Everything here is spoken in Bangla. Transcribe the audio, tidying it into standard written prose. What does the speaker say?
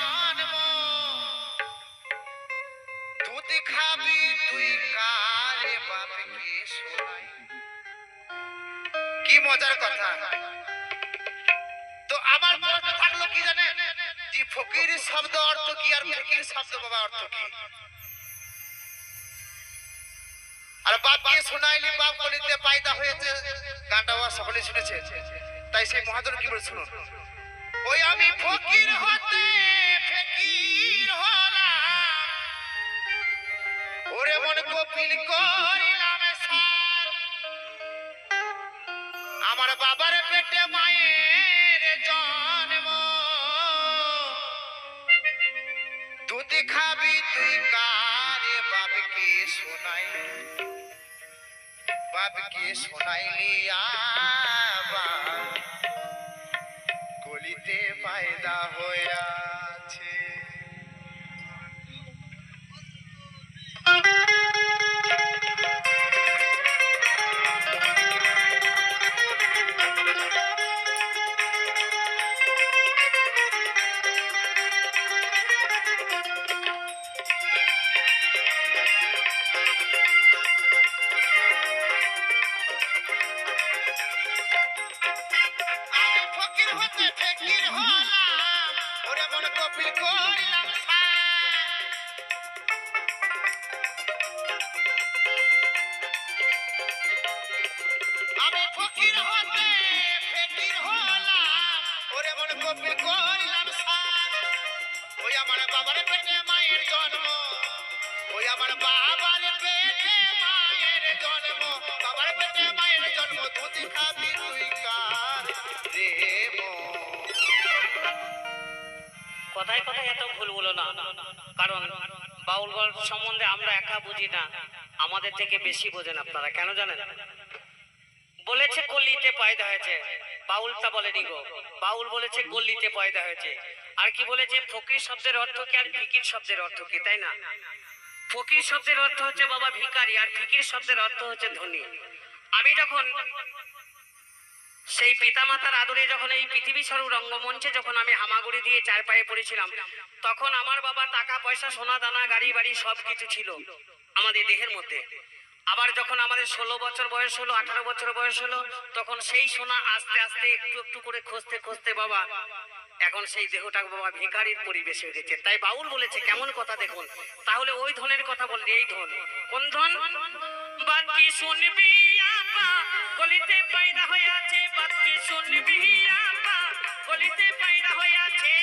জন্ম দুধ খাবি তুই কারে বাপকে শোনাই। কি মজার কথা। তো আমার প্রশ্ন থাকলো কি জানে, যে ফকির শব্দ অর্থ কি আর ফকির শব্দ বাবা অর্থ কি? আর বাপকে শোনাইলি বাপ বলিতে পায়দা হয়েছে, গানটা সকলে শুনেছে। তাই সেই মহাজন কি বলে শুনুন, ওই আমি ফকির হতে ফকির হলাম, ওরে মন কপিল করিলাম সার, আমার বাবার পেটে মায়ের জন্ম দুধ খাবি তুই কারে বাপকে শোনাই, বাপকে শোনাইলি আবার গলিতে পায়দা হইয়াছে। আমি ফকির হতে ফকির হলাম, ওরে মন কপিল করিলাম সার, ওই আমার বাবার পেটে মায়ের জন্ম, ওই আমার বাবার পেটে মায়ের জন্ম, বাবার পেটে মায়ের জন্ম দুধ খাবি তুই কার রে মন। কথায় কথায় এত ভুল বলো না, কারণ বাউল গল্প সম্বন্ধে আমরা একা বুঝি না, আমাদের থেকে বেশি বোঝেন আপনারা। কেন জানেন? বলেছে গলিতে পয়দা হয়েছে, বাউলটা বলেনি গো, বাউল বলেছে গলিতে পয়দা হয়েছে। আর কি বলেছে? ফকির শব্দের অর্থ কি আর ফিকির শব্দের অর্থ কি, তাই না? ফকির শব্দের অর্থ হচ্ছে বাবা ভিখারি, আর ফিকির শব্দের অর্থ হচ্ছে ধনী। আমি যখন সেই পিতামাতার আদরে যখন এই পৃথিবী স্বরূপ রঙ্গমঞ্চে যখন আমি হামাগুড়ি দিয়ে চার পায়ে পড়েছিলাম, তখন আমার বাবা টাকা পয়সা সোনা দানা গাড়ি বাড়ি সব কিছু ছিল আমাদের দেহের মধ্যে। আবার যখন আমাদের 16 বছর বয়স হলো, 18 বছর বয়স হলো, তখন সেই সোনা আস্তে আস্তে একটু একটু করে খুঁজতে খুঁজতে বাবা এখন সেই দেহটা বাবা ভিখারির পরিবেশ হয়ে গেছে। তাই বাউল বলেছে কেমন কথা দেখুন। তাহলে ওই ধনের কথা বললে, এই ধন কোন ধন? বাকি শুনবি আপা গলিতে পয়দা হয়ে আছে, বাকি শুনবি আপা গলিতে পয়দা হয়ে আছে।